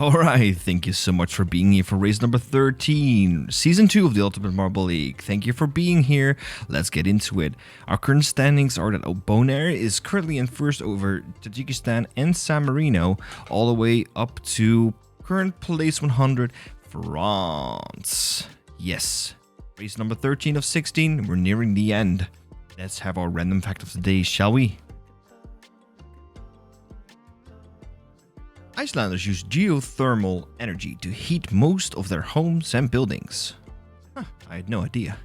Alright, thank you so much for being here for race number 13, Season 2 of the Ultimate Marble League. Thank you for being here. Let's get into it. Our current standings are that Bonaire is currently in first over Tajikistan and San Marino, all the way up to current place 100, France. Yes, race number 13 of 16, we're nearing the end. Let's have our random fact of the day, shall we? Icelanders use geothermal energy to heat most of their homes and buildings. I had no idea.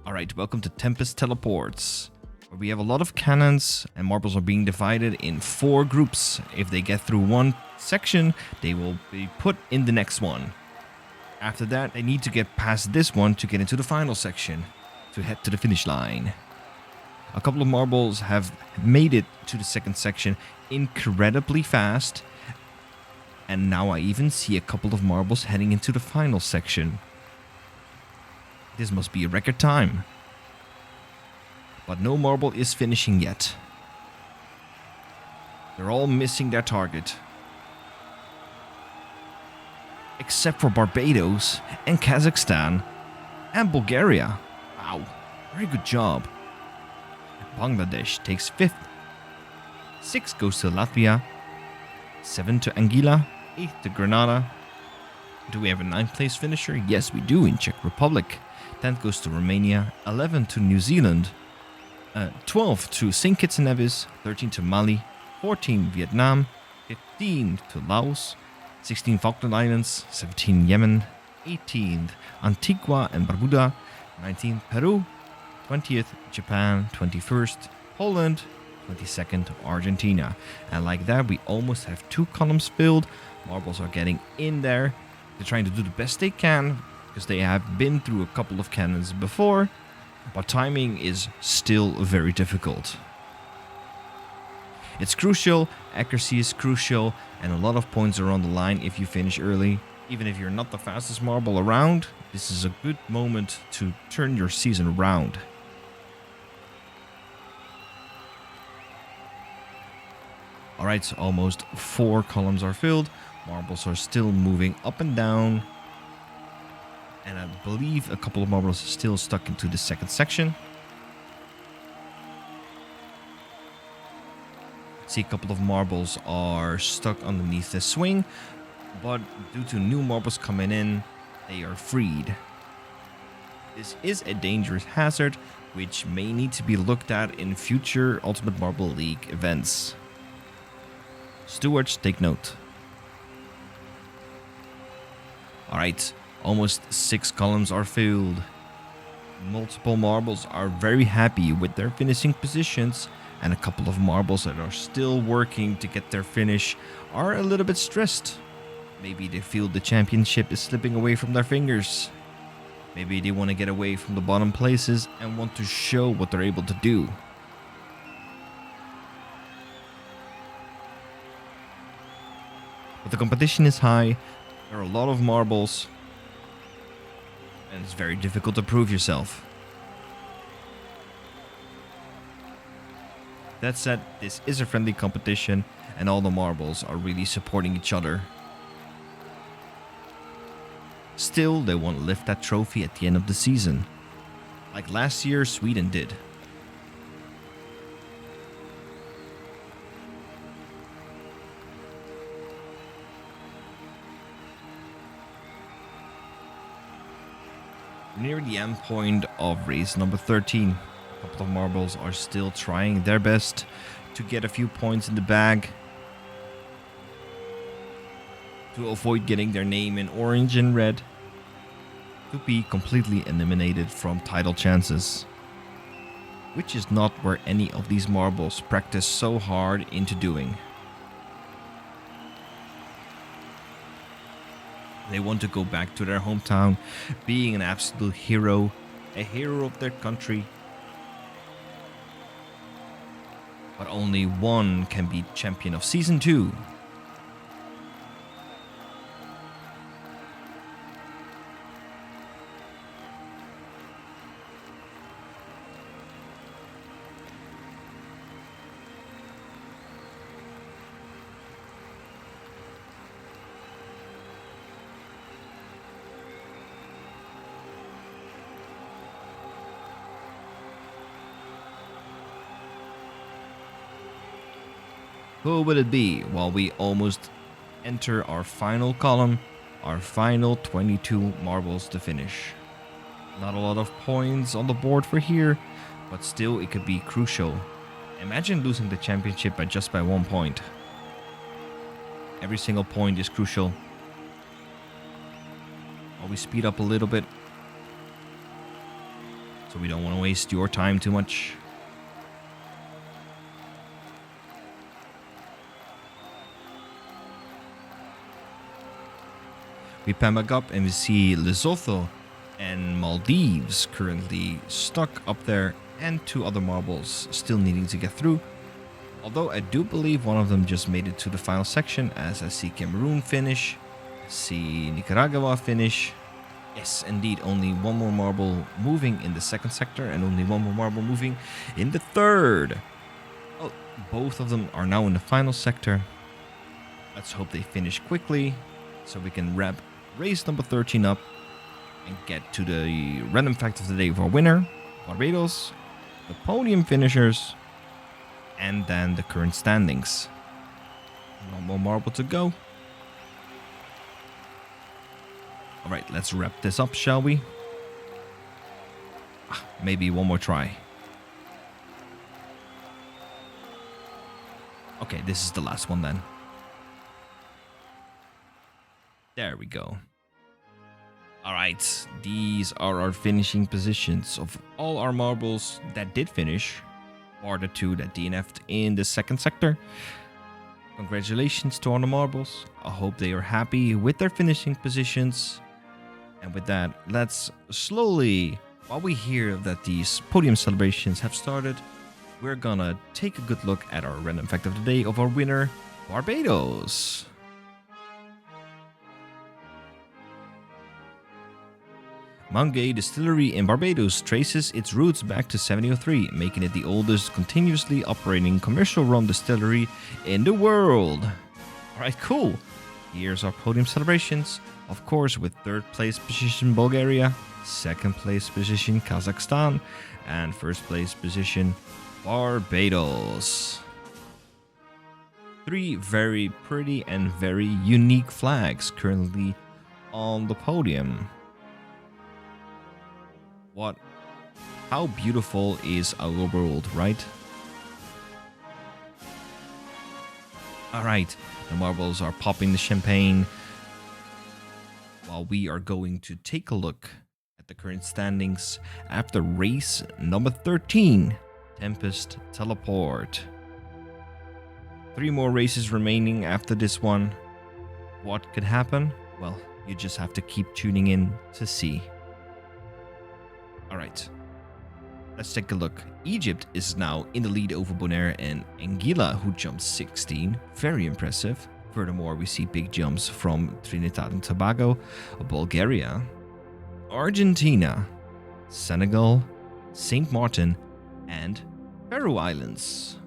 Alright, welcome to Tempest Teleports, where we have a lot of cannons and marbles are being divided in 4 groups. If they get through one section, they will be put in the next one. After that, they need to get past this one to get into the final section, to head to the finish line. A couple of marbles have made it to the second section incredibly fast, and now I even see a couple of marbles heading into the final section. This must be a record time. But no marble is finishing yet. They're all missing their target. Except for Barbados and Kazakhstan and Bulgaria. Wow, very good job. Bangladesh takes 5th. 6 goes to Latvia. 7 to Anguilla. 8 to Grenada. Do we have a 9th place finisher? Yes, we do, in Czech Republic. 10th goes to Romania. 11 to New Zealand. 12 to St. Kitts and Nevis. 13 to Mali. 14 Vietnam. 15 to Laos. 16 Falkland Islands. 17 Yemen. 18th Antigua and Barbuda. 19th Peru. 20th Japan. 21st Poland. 22nd Argentina. And like that, we almost have 2 columns filled. Marbles are getting in there. They're trying to do the best they can because they have been through a couple of cannons before, but timing is still very difficult. It's crucial, accuracy is crucial, and a lot of points are on the line if you finish early. Even if you're not the fastest marble around, this is a good moment to turn your season around. Alright, so almost 4 columns are filled. Marbles are still moving up and down. And I believe a couple of marbles are still stuck into the second section. See, a couple of marbles are stuck underneath the swing, but due to new marbles coming in, they are freed. This is a dangerous hazard, which may need to be looked at in future Ultimate Marble League events. Stewards, take note. Alright, almost 6 columns are filled. Multiple marbles are very happy with their finishing positions, and a couple of marbles that are still working to get their finish are a little bit stressed. Maybe they feel the championship is slipping away from their fingers. Maybe they want to get away from the bottom places and want to show what they're able to do. But the competition is high, there are a lot of marbles, and it's very difficult to prove yourself. That said, this is a friendly competition, and all the marbles are really supporting each other. Still, they won't lift that trophy at the end of the season, like last year Sweden did. Near the end point of race number 13. A couple of marbles are still trying their best to get a few points in the bag, to avoid getting their name in orange and red, to be completely eliminated from title chances, which is not where any of these marbles practice so hard into doing. They want to go back to their hometown, being an absolute hero, a hero of their country. But only one can be champion of Season 2. Who will it be? While we almost enter our final column, our final 22 marbles to finish. Not a lot of points on the board for here, but still it could be crucial. Imagine losing the championship by 1 point. Every single point is crucial. While we speed up a little bit, so we don't want to waste your time too much. We pan back up and we see Lesotho and Maldives currently stuck up there, and 2 other marbles still needing to get through. Although I do believe one of them just made it to the final section, as I see Cameroon finish, see Nicaragua finish. Yes, indeed, only 1 more marble moving in the second sector and only 1 more marble moving in the third. Oh, both of them are now in the final sector. Let's hope they finish quickly so we can wrap race number 13 up and get to the random fact of the day for our winner, Barbados, the podium finishers, and then the current standings. 1 more marble to go. Alright, let's wrap this up, shall we? Maybe 1 more try. Okay, this is the last one then. There we go. Alright, these are our finishing positions of all our marbles that did finish, or the 2 that DNF'd in the second sector. Congratulations to all the marbles. I hope they are happy with their finishing positions. And with that, let's slowly, while we hear that these podium celebrations have started, we're gonna take a good look at our random fact of the day of our winner, Barbados. Mount Gay Distillery in Barbados traces its roots back to 1703, making it the oldest continuously operating commercial rum distillery in the world. Alright, cool. Here's our podium celebrations. Of course, with 3rd place position Bulgaria, 2nd place position Kazakhstan, and 1st place position Barbados. 3 very pretty and very unique flags currently on the podium. How beautiful is our world, right? Alright, the marbles are popping the champagne while we are going to take a look at the current standings after race number 13, Tempest Teleport. 3 more races remaining after this one. What could happen? Well, you just have to keep tuning in to see. Alright, let's take a look. Egypt is now in the lead over Bonaire and Anguilla, who jumped 16. Very impressive. Furthermore, we see big jumps from Trinidad and Tobago, Bulgaria, Argentina, Senegal, St. Martin, and Faroe Islands.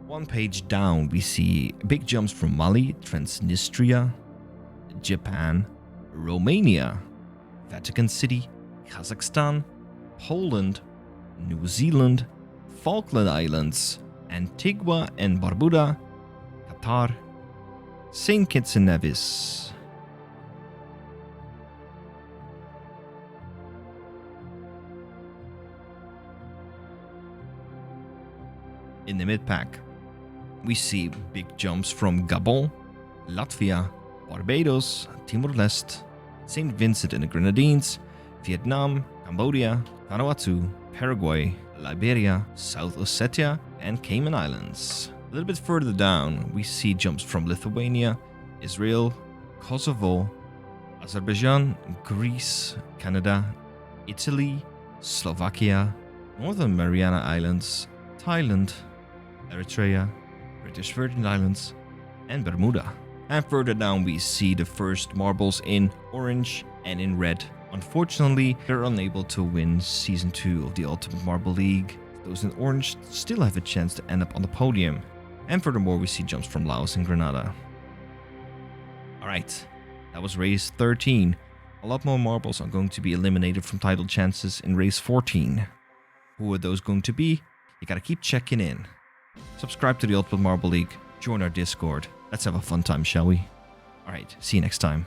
One page down, we see big jumps from Mali, Transnistria, Japan, Romania, Vatican City, Kazakhstan, Poland, New Zealand, Falkland Islands, Antigua and Barbuda, Qatar, St. Kitts and Nevis. In the mid-pack, we see big jumps from Gabon, Latvia, Barbados, Timor-Leste, St. Vincent and the Grenadines, Vietnam, Cambodia, Vanuatu, Paraguay, Liberia, South Ossetia, and Cayman Islands. A little bit further down, we see jumps from Lithuania, Israel, Kosovo, Azerbaijan, Greece, Canada, Italy, Slovakia, Northern Mariana Islands, Thailand, Eritrea, British Virgin Islands, and Bermuda. And further down we see the first marbles in orange and in red. Unfortunately, they're unable to win Season 2 of the Ultimate Marble League. Those in orange still have a chance to end up on the podium. And furthermore, we see jumps from Laos and Grenada. Alright, that was race 13. A lot more marbles are going to be eliminated from title chances in race 14. Who are those going to be? You gotta keep checking in. Subscribe to the Ultimate Marble League. Join our Discord. Let's have a fun time, shall we? Alright, see you next time.